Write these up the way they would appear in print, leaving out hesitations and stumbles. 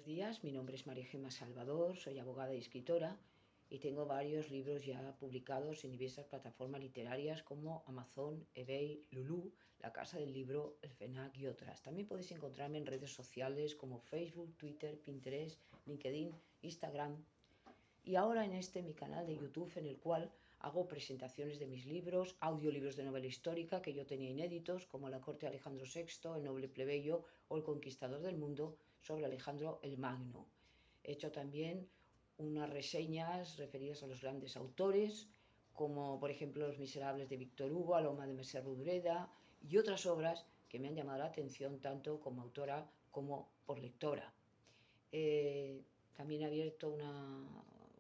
días, mi nombre es María Gemma Salvador, soy abogada y escritora y tengo varios libros ya publicados en diversas plataformas literarias como Amazon, eBay, Lulu, La Casa del Libro, El FENAC y otras. También podéis encontrarme en redes sociales como Facebook, Twitter, Pinterest, LinkedIn, Instagram y ahora en mi canal de YouTube, en el cual hago presentaciones de mis libros, audiolibros de novela histórica que yo tenía inéditos, como La corte de Alejandro VI, El noble plebeyo o El conquistador del mundo, sobre Alejandro el Magno. He hecho también unas reseñas referidas a los grandes autores, como por ejemplo Los Miserables de Víctor Hugo, Aloma de Mercè Rodoreda y otras obras que me han llamado la atención tanto como autora como por lectora. También he abierto una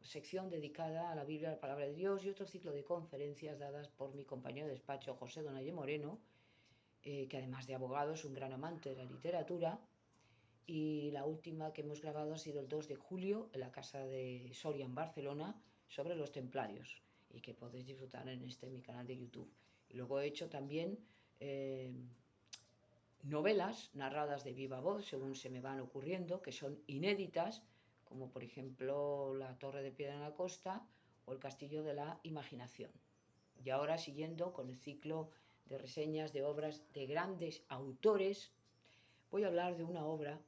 sección dedicada a la Biblia, a la Palabra de Dios y otro ciclo de conferencias dadas por mi compañero de despacho José Donalle Moreno, que además de abogado es un gran amante de la literatura. Y la última que hemos grabado ha sido el 2 de julio en la Casa de Soria en Barcelona sobre los templarios y que podéis disfrutar en mi canal de YouTube. Y luego he hecho también novelas narradas de viva voz según se me van ocurriendo, que son inéditas, como por ejemplo La Torre de Piedra en la Costa o El Castillo de la Imaginación. Y ahora, siguiendo con el ciclo de reseñas de obras de grandes autores, voy a hablar de una obra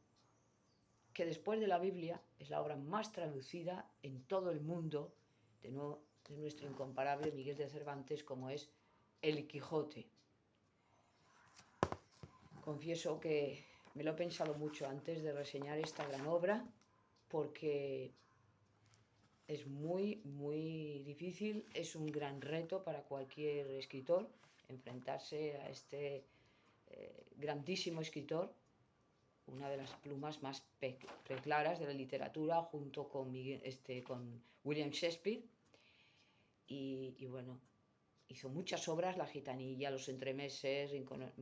que después de la Biblia es la obra más traducida en todo el mundo de nuestro incomparable Miguel de Cervantes, como es El Quijote. Confieso que me lo he pensado mucho antes de reseñar esta gran obra, porque es muy difícil, es un gran reto para cualquier escritor enfrentarse a este grandísimo escritor, una de las plumas más preclaras de la literatura, junto con William Shakespeare. Y bueno, hizo muchas obras, La Gitanilla, Los Entremeses, Rinconete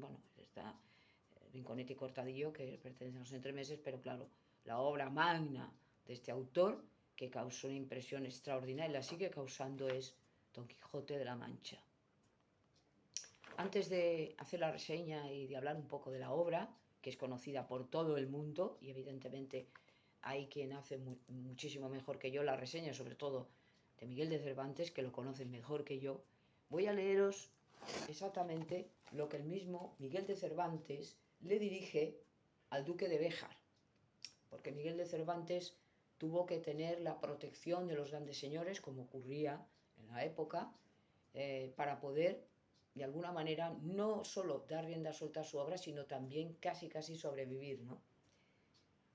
y Cortadillo, que pertenecen a Los Entremeses, pero claro, la obra magna de este autor, que causó una impresión extraordinaria y la sigue causando, es Don Quijote de la Mancha. Antes de hacer la reseña y de hablar un poco de la obra, que es conocida por todo el mundo, y evidentemente hay quien hace muchísimo mejor que yo la reseña, sobre todo de Miguel de Cervantes, que lo conocen mejor que yo, voy a leeros exactamente lo que el mismo Miguel de Cervantes le dirige al duque de Béjar, porque Miguel de Cervantes tuvo que tener la protección de los grandes señores, como ocurría en la época, para poder, de alguna manera, no solo dar rienda suelta a su obra, sino también casi sobrevivir, ¿no?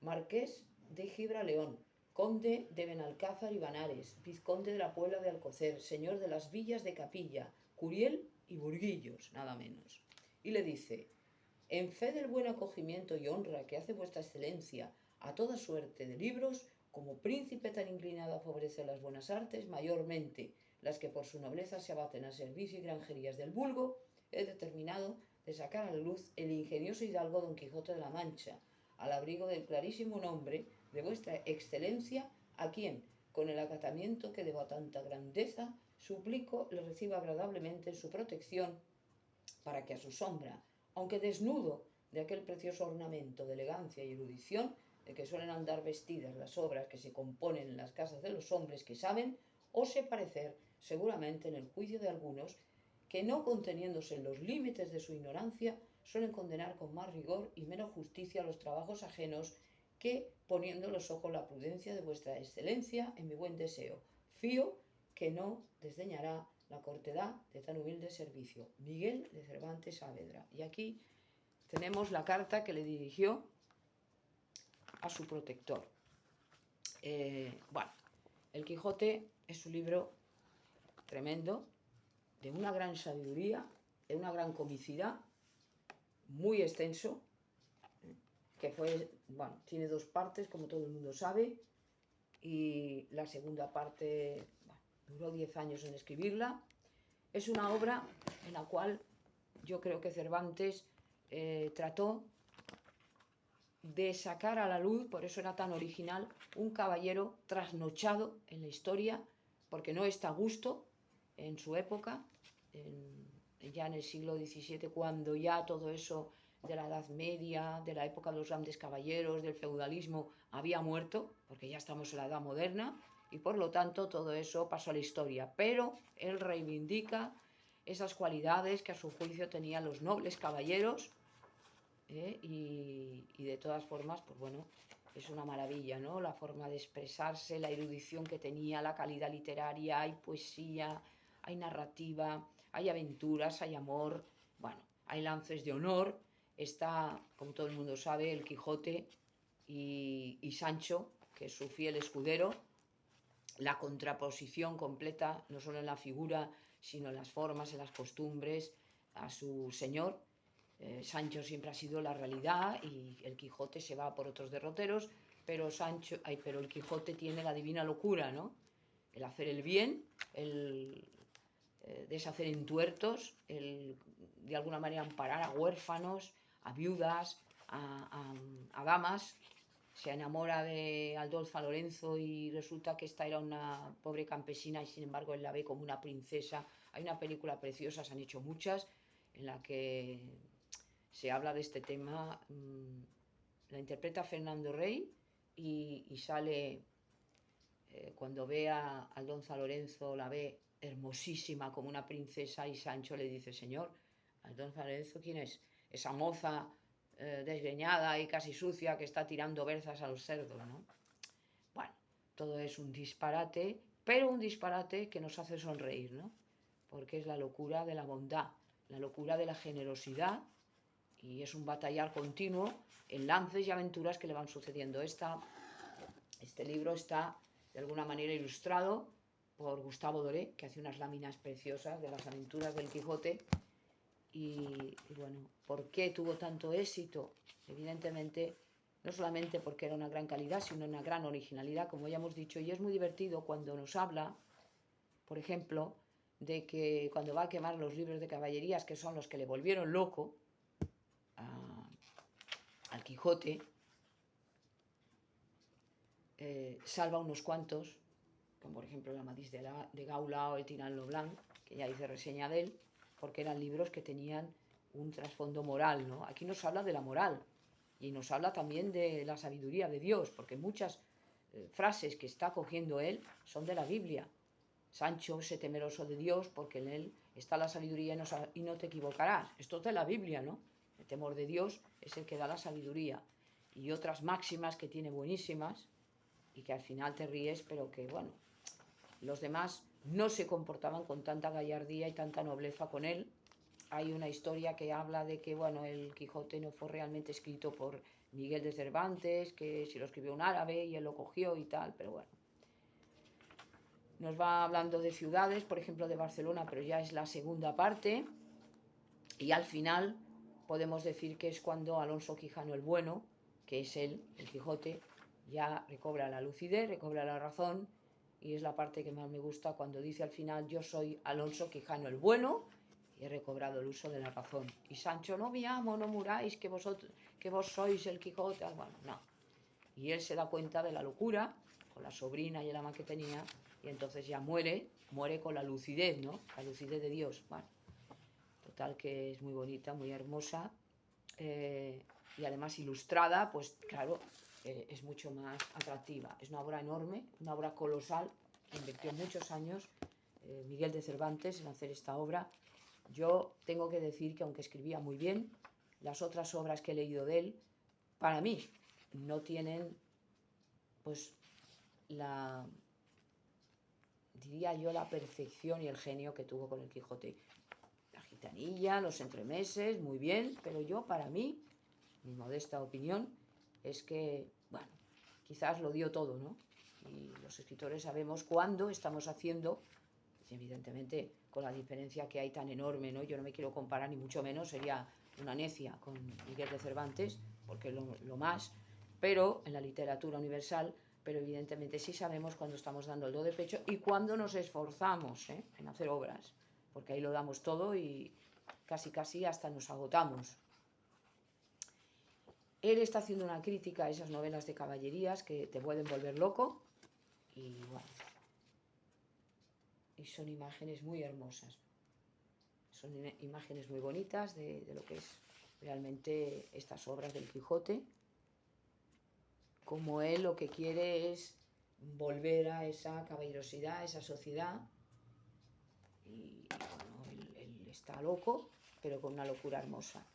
Marqués de Gibraleón, conde de Benalcázar y Banares, vizconde de la Puebla de Alcocer, señor de las villas de Capilla, Curiel y Burguillos, nada menos. Y le dice: en fe del buen acogimiento y honra que hace vuestra excelencia a toda suerte de libros, como príncipe tan inclinado a favorecer las buenas artes, mayormente las que por su nobleza se abaten al servicio y granjerías del vulgo, he determinado de sacar a la luz el ingenioso hidalgo Don Quijote de la Mancha, al abrigo del clarísimo nombre de vuestra excelencia, a quien, con el acatamiento que debo a tanta grandeza, suplico le reciba agradablemente en su protección, para que a su sombra, aunque desnudo de aquel precioso ornamento de elegancia y erudición de que suelen andar vestidas las obras que se componen en las casas de los hombres que saben, ose parecer seguramente en el juicio de algunos que, no conteniéndose en los límites de su ignorancia, suelen condenar con más rigor y menos justicia los trabajos ajenos que, poniendo los ojos la prudencia de vuestra excelencia en mi buen deseo, fío que no desdeñará la cortedad de tan humilde servicio. Miguel de Cervantes Saavedra. Y aquí tenemos la carta que le dirigió a su protector. Bueno, El Quijote es un libro tremendo, de una gran sabiduría, de una gran comicidad, muy extenso, que tiene dos partes, como todo el mundo sabe, y la segunda parte, duró 10 años en escribirla. Es una obra en la cual yo creo que Cervantes trató de sacar a la luz, por eso era tan original, un caballero trasnochado en la historia, porque no está a gusto en su época, ya en el siglo XVII, cuando ya todo eso de la Edad Media, de la época de los grandes caballeros, del feudalismo, había muerto, porque ya estamos en la Edad Moderna, y por lo tanto todo eso pasó a la historia. Pero él reivindica esas cualidades que a su juicio tenían los nobles caballeros, y de todas formas, pues bueno, es una maravilla, ¿no? La forma de expresarse, la erudición que tenía, la calidad literaria, hay poesía, hay narrativa, hay aventuras, hay amor, bueno, hay lances de honor. Está, como todo el mundo sabe, el Quijote y Sancho, que es su fiel escudero, la contraposición completa, no solo en la figura, sino en las formas, en las costumbres, a su señor. Sancho siempre ha sido la realidad y el Quijote se va por otros derroteros, pero pero el Quijote tiene la divina locura, ¿no? El hacer el bien, el deshacer entuertos, el de alguna manera amparar a huérfanos, a viudas, a damas. Se enamora de Aldolza Lorenzo y resulta que esta era una pobre campesina y sin embargo él la ve como una princesa. Hay una película preciosa, se han hecho muchas, en la que se habla de este tema. La interpreta Fernando Rey y sale, cuando ve a Aldonza Lorenzo, la ve hermosísima como una princesa y Sancho le dice: señor, Aldonza Lorenzo, ¿quién es? Esa moza desgreñada y casi sucia que está tirando berzas a los cerdos, ¿no? Bueno, todo es un disparate, pero un disparate que nos hace sonreír, ¿no? Porque es la locura de la bondad, la locura de la generosidad, y es un batallar continuo en lances y aventuras que le van sucediendo. Este libro está de alguna manera ilustrado por Gustavo Doré, que hace unas láminas preciosas de las aventuras del Quijote. Y bueno, ¿por qué tuvo tanto éxito? Evidentemente, no solamente porque era una gran calidad, sino una gran originalidad, como ya hemos dicho, y es muy divertido cuando nos habla, por ejemplo, de que cuando va a quemar los libros de caballerías, que son los que le volvieron loco al Quijote, salva unos cuantos, como por ejemplo el Amadís de Gaula o el Tirán lo Blanc, que ya hice reseña de él, porque eran libros que tenían un trasfondo moral, ¿no? Aquí nos habla de la moral y nos habla también de la sabiduría de Dios, porque muchas frases que está cogiendo él son de la Biblia. Sancho, sé temeroso de Dios, porque en él está la sabiduría y no te equivocarás. Esto es de la Biblia, ¿no? El temor de Dios es el que da la sabiduría. Y otras máximas que tiene buenísimas y que al final te ríes, pero que, bueno, los demás no se comportaban con tanta gallardía y tanta nobleza con él. Hay una historia que habla de que, bueno, el Quijote no fue realmente escrito por Miguel de Cervantes, que si lo escribió un árabe y él lo cogió y tal, pero bueno. Nos va hablando de ciudades, por ejemplo de Barcelona, pero ya es la segunda parte. Y al final podemos decir que es cuando Alonso Quijano el Bueno, que es él, el Quijote, ya recobra la lucidez, recobra la razón. Y es la parte que más me gusta cuando dice al final: yo soy Alonso Quijano el Bueno y he recobrado el uso de la razón. Y Sancho: no me amo, no muráis, que vos sois el Quijote. Bueno, no. Y él se da cuenta de la locura con la sobrina y el ama que tenía, y entonces ya muere con la lucidez, ¿no? La lucidez de Dios. Bueno, total que es muy bonita, muy hermosa, y además ilustrada, pues claro, es mucho más atractiva. Es una obra enorme, una obra colosal, que invirtió muchos años Miguel de Cervantes en hacer esta obra. Yo tengo que decir que aunque escribía muy bien, las otras obras que he leído de él, para mí, no tienen, pues, diría yo, la perfección y el genio que tuvo con el Quijote. La gitanilla, los entremeses, muy bien, pero yo, para mí, mi modesta opinión, es que, bueno, quizás lo dio todo, ¿no? Y los escritores sabemos cuándo estamos haciendo, evidentemente con la diferencia que hay tan enorme, ¿no? Yo no me quiero comparar, ni mucho menos, sería una necia con Miguel de Cervantes, porque es lo más, pero en la literatura universal, pero evidentemente sí sabemos cuándo estamos dando el do de pecho y cuándo nos esforzamos en hacer obras, porque ahí lo damos todo y casi hasta nos agotamos. Él está haciendo una crítica a esas novelas de caballerías que te pueden volver loco y bueno, y son imágenes muy hermosas, son imágenes muy bonitas de lo que es realmente estas obras del Quijote, como él lo que quiere es volver a esa caballerosidad, a esa sociedad, y bueno, él está loco, pero con una locura hermosa.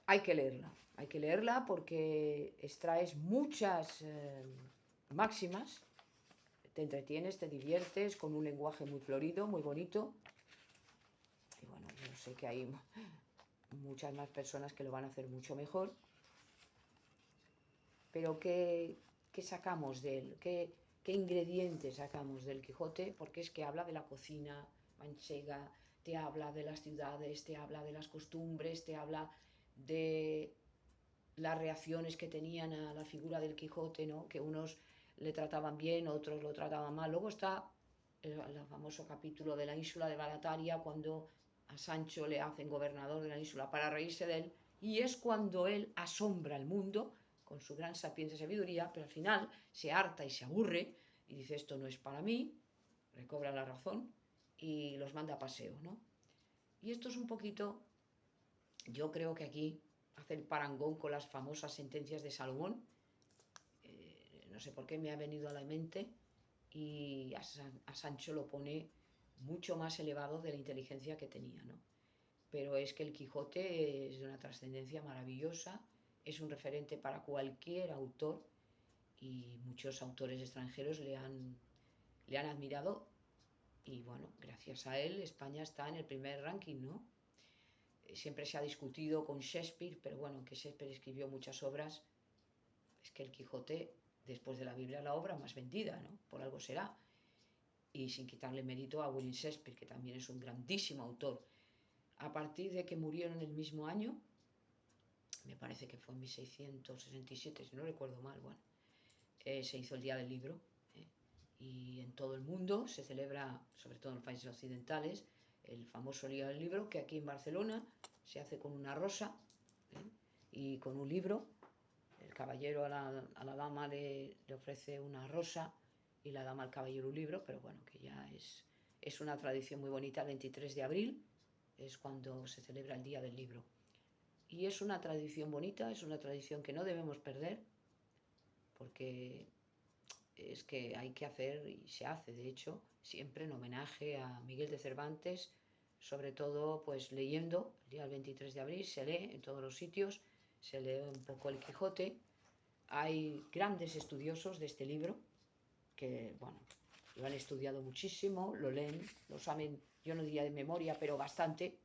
Hay que leerla porque extraes muchas máximas, te entretienes, te diviertes con un lenguaje muy florido, muy bonito. Y bueno, yo sé que hay muchas más personas que lo van a hacer mucho mejor. Pero ¿qué sacamos de él? ¿Qué ingredientes sacamos del Quijote? Porque es que habla de la cocina manchega, te habla de las ciudades, te habla de las costumbres, te habla de las reacciones que tenían a la figura del Quijote, ¿no? Que unos le trataban bien, otros lo trataban mal. Luego está el famoso capítulo de la ínsula de Barataria, cuando a Sancho le hacen gobernador de la ínsula para reírse de él, y es cuando él asombra al mundo con su gran sapiencia y sabiduría, pero al final se harta y se aburre y dice: esto no es para mí, recobra la razón y los manda a paseo, ¿no? Y esto es un poquito, yo creo que aquí hace el parangón con las famosas sentencias de Salomón. No sé por qué me ha venido a la mente, y a Sancho lo pone mucho más elevado de la inteligencia que tenía, ¿no? Pero es que el Quijote es de una trascendencia maravillosa, es un referente para cualquier autor, y muchos autores extranjeros le han admirado, y bueno, gracias a él España está en el primer ranking, ¿no? Siempre se ha discutido con Shakespeare, pero bueno, que Shakespeare escribió muchas obras, es que el Quijote, después de la Biblia, la obra más vendida, ¿no? Por algo será. Y sin quitarle mérito a William Shakespeare, que también es un grandísimo autor. A partir de que murieron el mismo año, me parece que fue en 1667, si no recuerdo mal, bueno, se hizo el Día del Libro, y en todo el mundo se celebra, sobre todo en los países occidentales, el famoso Día del Libro, que aquí en Barcelona se hace con una rosa, y con un libro. El caballero a la dama le ofrece una rosa y la dama al caballero un libro, pero bueno, que ya es una tradición muy bonita. El 23 de abril es cuando se celebra el Día del Libro. Y es una tradición bonita, es una tradición que no debemos perder, porque es que hay que hacer, y se hace de hecho, siempre en homenaje a Miguel de Cervantes, sobre todo pues leyendo. El día del 23 de abril se lee en todos los sitios, se lee un poco el Quijote. Hay grandes estudiosos de este libro que, bueno, lo han estudiado muchísimo, lo leen, lo saben, yo no diría de memoria, pero bastante.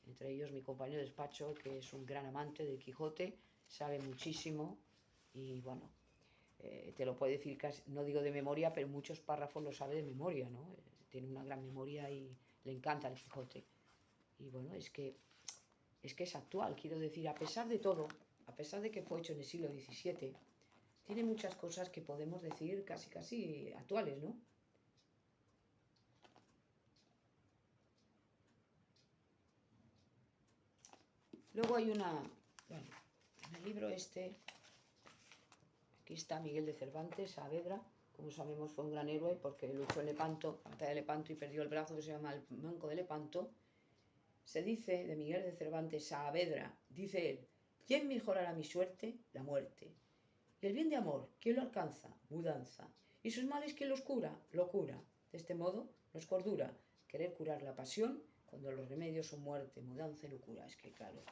Entre ellos mi compañero de despacho, que es un gran amante del Quijote, sabe muchísimo, y bueno, te lo puede decir casi, no digo de memoria, pero muchos párrafos lo sabe de memoria, ¿no? Tiene una gran memoria y le encanta el Quijote. Y bueno, es que es actual, quiero decir, a pesar de todo, a pesar de que fue hecho en el siglo XVII, tiene muchas cosas que podemos decir casi actuales, ¿no? Luego hay bueno, en el libro este, aquí está Miguel de Cervantes, Saavedra, como sabemos fue un gran héroe porque luchó en Lepanto, la batalla de Lepanto, y perdió el brazo, que se llama el Manco de Lepanto. Se dice de Miguel de Cervantes, Saavedra, dice él: ¿quién mejorará mi suerte? La muerte. Y el bien de amor, ¿quién lo alcanza? Mudanza. Y sus males, ¿quién los cura? Locura. De este modo, no es cordura querer curar la pasión, cuando los remedios son muerte, mudanza y locura. Es que, claro,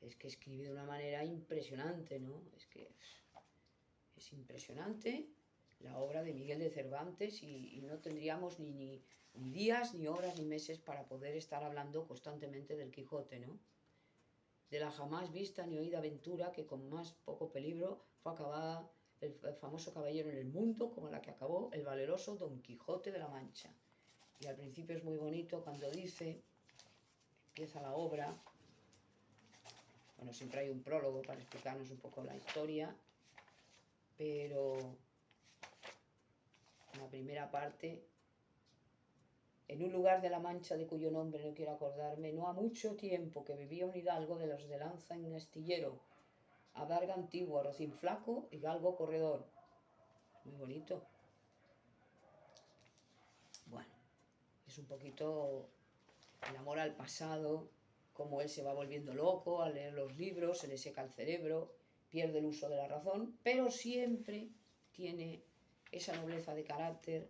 es que escribe de una manera impresionante, ¿no? Es que es impresionante la obra de Miguel de Cervantes, y no tendríamos ni días, ni horas, ni meses para poder estar hablando constantemente del Quijote, ¿no? De la jamás vista ni oída aventura, que con más poco peligro fue acabada el famoso caballero en el mundo, como la que acabó el valeroso Don Quijote de la Mancha. Y al principio es muy bonito cuando dice, empieza la obra, bueno, siempre hay un prólogo para explicarnos un poco la historia, pero en la primera parte: en un lugar de la Mancha de cuyo nombre no quiero acordarme, no ha mucho tiempo que vivía un hidalgo de los de lanza en astillero, adarga antigua, rocín flaco y galgo corredor. Muy bonito. Bueno, es un poquito el amor al pasado, cómo él se va volviendo loco al leer los libros, se le seca el cerebro, pierde el uso de la razón, pero siempre tiene esa nobleza de carácter,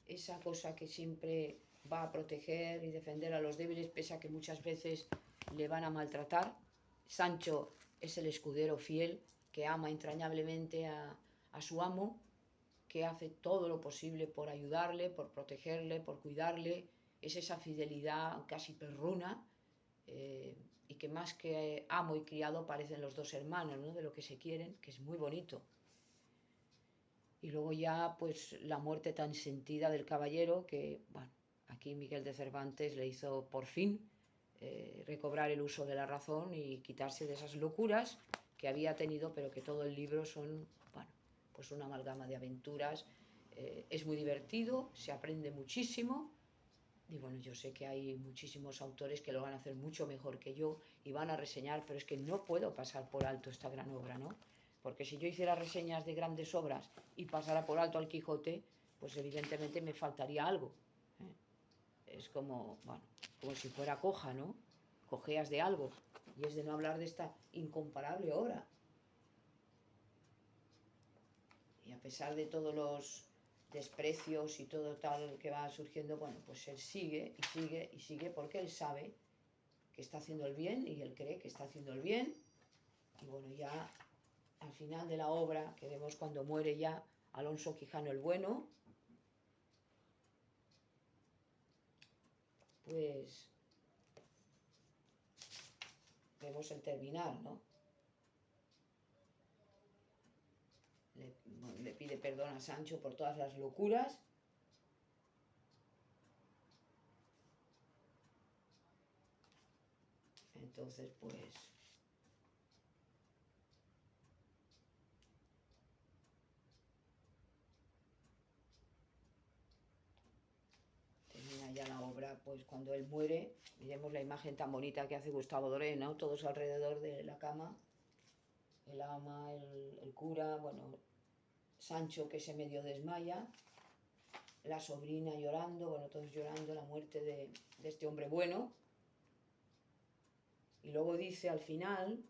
esa cosa que siempre va a proteger y defender a los débiles, pese a que muchas veces le van a maltratar. Sancho es el escudero fiel que ama entrañablemente a su amo, que hace todo lo posible por ayudarle, por protegerle, por cuidarle. Es esa fidelidad casi perruna, y que más que amo y criado parecen los dos hermanos, ¿no? De lo que se quieren, que es muy bonito. Y luego ya pues la muerte tan sentida del caballero, que bueno, aquí Miguel de Cervantes le hizo por fin recobrar el uso de la razón y quitarse de esas locuras que había tenido, pero que todo el libro son, bueno, pues una amalgama de aventuras. Es muy divertido, se aprende muchísimo. Y bueno, yo sé que hay muchísimos autores que lo van a hacer mucho mejor que yo y van a reseñar, pero es que no puedo pasar por alto esta gran obra, ¿no? Porque si yo hiciera reseñas de grandes obras y pasara por alto al Quijote, pues evidentemente me faltaría algo, ¿eh? Es como, bueno, como si fuera coja, ¿no? Cojeas de algo. Y es de no hablar de esta incomparable obra. Y a pesar de todos los desprecios y todo tal que va surgiendo, bueno, pues él sigue y sigue y sigue porque él sabe que está haciendo el bien y él cree que está haciendo el bien. Y bueno, ya al final de la obra, que vemos cuando muere ya Alonso Quijano el Bueno, pues vemos el terminar, ¿no? Le pide perdón a Sancho por todas las locuras. Entonces, pues termina ya la obra, pues cuando él muere, miremos la imagen tan bonita que hace Gustavo Doré, ¿no? Todos alrededor de la cama, el ama, el cura, bueno, Sancho que se medio desmaya, la sobrina llorando, bueno, todos llorando la muerte de este hombre bueno. Y luego dice al final,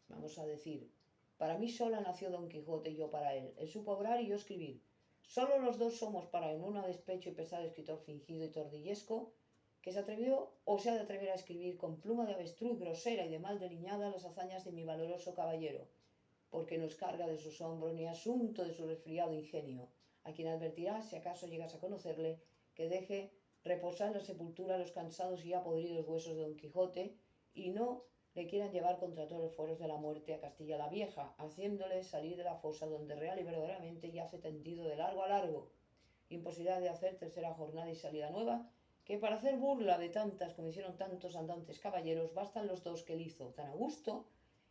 vamos a decir, para mí sola nació Don Quijote y yo para él. Él supo obrar y yo escribir. Solo los dos somos para él, uno a despecho y pesado escritor fingido y tordillesco, que se atrevió o se ha de atrever a escribir con pluma de avestruz grosera y de mal delineada las hazañas de mi valoroso caballero, porque no es carga de sus hombros ni asunto de su resfriado ingenio, a quien advertirá, si acaso llegas a conocerle, que deje reposar en la sepultura los cansados y ya podridos huesos de Don Quijote, y no le quieran llevar contra todos los foros de la muerte a Castilla la Vieja, haciéndole salir de la fosa donde real y verdaderamente yace tendido de largo a largo. Imposibilidad de hacer tercera jornada y salida nueva, que para hacer burla de tantas como hicieron tantos andantes caballeros, bastan los dos que él hizo tan a gusto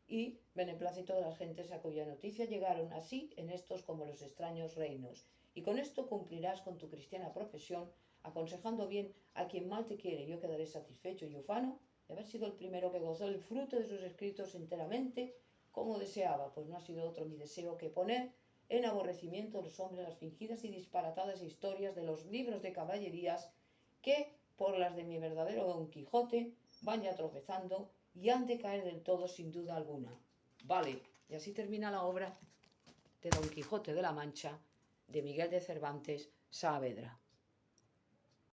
y beneplácito de las gentes a cuya noticia llegaron así en estos como los extraños reinos. Y con esto cumplirás con tu cristiana profesión, aconsejando bien a quien mal te quiere. Yo quedaré satisfecho y ufano de haber sido el primero que gozó el fruto de sus escritos enteramente como deseaba, pues no ha sido otro mi deseo que poner en aborrecimiento de los hombres las fingidas y disparatadas historias de los libros de caballerías que, por las de mi verdadero Don Quijote, van ya tropezando y han de caer del todo sin duda alguna. Vale, y así termina la obra de Don Quijote de la Mancha de Miguel de Cervantes Saavedra.